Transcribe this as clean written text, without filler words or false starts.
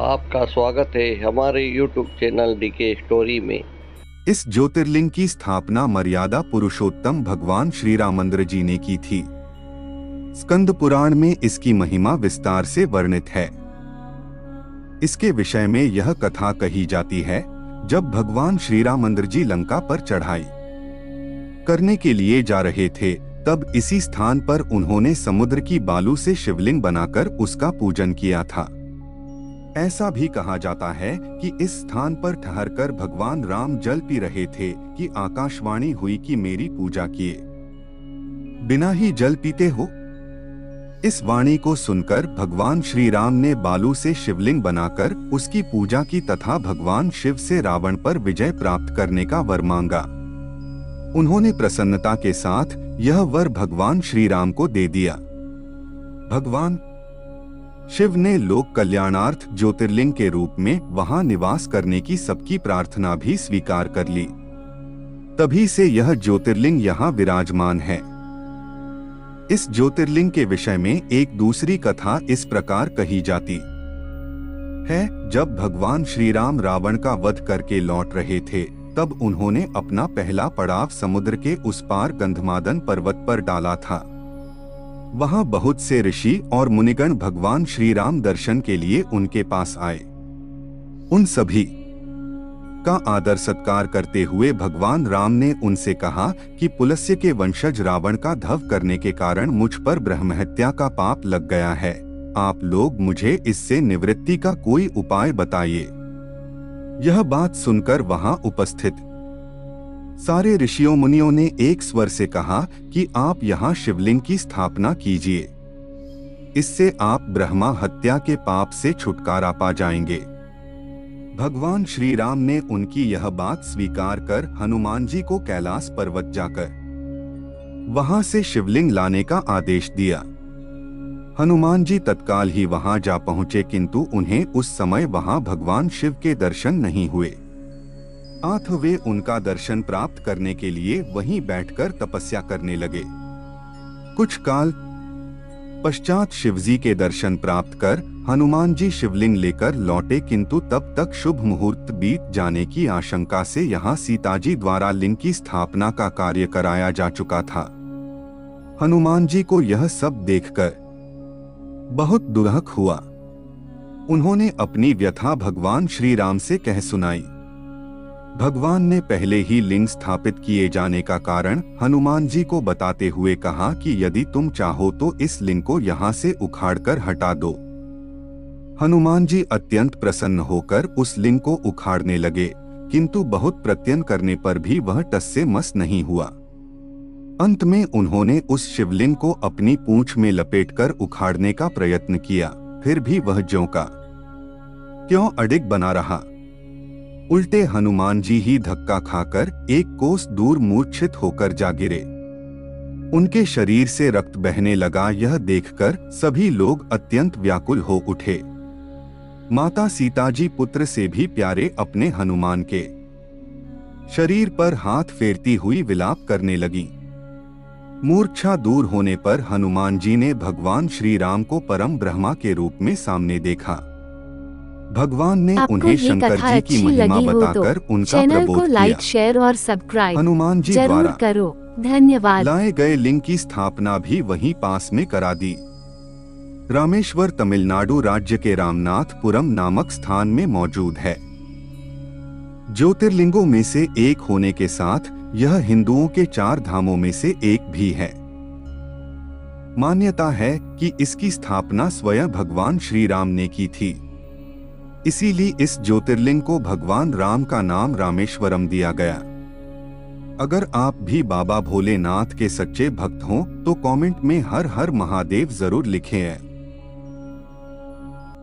आपका स्वागत है हमारे YouTube चैनल डीके स्टोरी में। इस ज्योतिर्लिंग की स्थापना मर्यादा पुरुषोत्तम भगवान श्री रामचंद्र जी ने की थी। स्कंद पुराण में इसकी महिमा विस्तार से वर्णित है। इसके विषय में यह कथा कही जाती है, जब भगवान श्री रामचंद्र जी लंका पर चढ़ाई करने के लिए जा रहे थे, तब इसी स्थान पर उन्होंने समुद्र की बालू से शिवलिंग बनाकर उसका पूजन किया था। ऐसा भी कहा जाता है कि इस स्थान पर ठहरकर भगवान राम जल पी रहे थे कि आकाशवाणी हुई कि मेरी पूजा किए बिना ही जल पीते हो। इस वाणी को सुनकर भगवान श्री राम ने बालू से शिवलिंग बनाकर उसकी पूजा की तथा भगवान शिव से रावण पर विजय प्राप्त करने का वर मांगा। उन्होंने प्रसन्नता के साथ यह वर भगवान श्री राम को दे दिया। भगवान शिव ने लोक कल्याणार्थ ज्योतिर्लिंग के रूप में वहां निवास करने की सबकी प्रार्थना भी स्वीकार कर ली। तभी से यह ज्योतिर्लिंग यहां विराजमान है। इस ज्योतिर्लिंग के विषय में एक दूसरी कथा इस प्रकार कही जाती है, जब भगवान श्री राम रावण का वध करके लौट रहे थे, तब उन्होंने अपना पहला पड़ाव समुद्र के उस पार गंधमादन पर्वत पर डाला था। वहां बहुत से ऋषि और मुनिगण भगवान श्री राम दर्शन के लिए उनके पास आए। उन सभी का आदर सत्कार करते हुए भगवान राम ने उनसे कहा कि पुलस्त्य के वंशज रावण का धव करने के कारण मुझ पर ब्रह्महत्या का पाप लग गया है। आप लोग मुझे इससे निवृत्ति का कोई उपाय बताइए। यह बात सुनकर वहां उपस्थित सारे ऋषियों मुनियों ने एक स्वर से कहा कि आप यहाँ शिवलिंग की स्थापना कीजिए। इससे आप ब्रह्मा हत्या के पाप से छुटकारा पा जाएंगे। भगवान श्री राम ने उनकी यह बात स्वीकार कर हनुमान जी को कैलाश पर्वत जाकर वहां से शिवलिंग लाने का आदेश दिया। हनुमान जी तत्काल ही वहां जा पहुंचे, किंतु उन्हें उस समय वहां भगवान शिव के दर्शन नहीं हुए। अतः वे उनका दर्शन प्राप्त करने के लिए वहीं बैठकर तपस्या करने लगे। कुछ काल पश्चात शिवजी के दर्शन प्राप्त कर हनुमान जी शिवलिंग लेकर लौटे, किंतु तब तक शुभ मुहूर्त बीत जाने की आशंका से यहाँ सीताजी द्वारा लिंग की स्थापना का कार्य कराया जा चुका था। हनुमान जी को यह सब देखकर बहुत दुख हुआ। उन्होंने अपनी व्यथा भगवान श्री राम से कह सुनाई। भगवान ने पहले ही लिंग स्थापित किए जाने का कारण हनुमान जी को बताते हुए कहा कि यदि तुम चाहो तो इस लिंग को यहाँ से उखाड़कर हटा दो। हनुमान जी अत्यंत प्रसन्न होकर उस लिंग को उखाड़ने लगे, किंतु बहुत प्रयत्न करने पर भी वह टस से मस नहीं हुआ। अंत में उन्होंने उस शिवलिंग को अपनी पूंछ में लपेटकर उखाड़ने का प्रयत्न किया, फिर भी वह ज्यों का त्यों अडिग बना रहा। उल्टे हनुमान जी ही धक्का खाकर एक कोस दूर मूर्छित होकर जा गिरे। उनके शरीर से रक्त बहने लगा। यह देखकर सभी लोग अत्यंत व्याकुल हो उठे। माता सीता जी पुत्र से भी प्यारे अपने हनुमान के शरीर पर हाथ फेरती हुई विलाप करने लगी। मूर्छा दूर होने पर हनुमान जी ने भगवान श्री राम को परम ब्रह्मा के रूप में सामने देखा। भगवान ने उन्हें शंकर जी की महिमा बताकर उनका प्रबोध किया। लाइक, शेयर और सब्सक्राइब हनुमान जी जरूर द्वारा करो। धन्यवाद। लाए गए लिंग की स्थापना भी वहीं पास में करा दी। रामेश्वर तमिलनाडु राज्य के रामनाथपुरम नामक स्थान में मौजूद है। ज्योतिर्लिंगों में से एक होने के साथ यह हिंदुओं के 4 धामों में से एक भी है। मान्यता है कि इसकी स्थापना स्वयं भगवान श्री राम ने की थी। इसीलिए इस ज्योतिर्लिंग को भगवान राम का नाम रामेश्वरम दिया गया। अगर आप भी बाबा भोलेनाथ के सच्चे भक्त हों तो कमेंट में हर हर महादेव जरूर लिखें।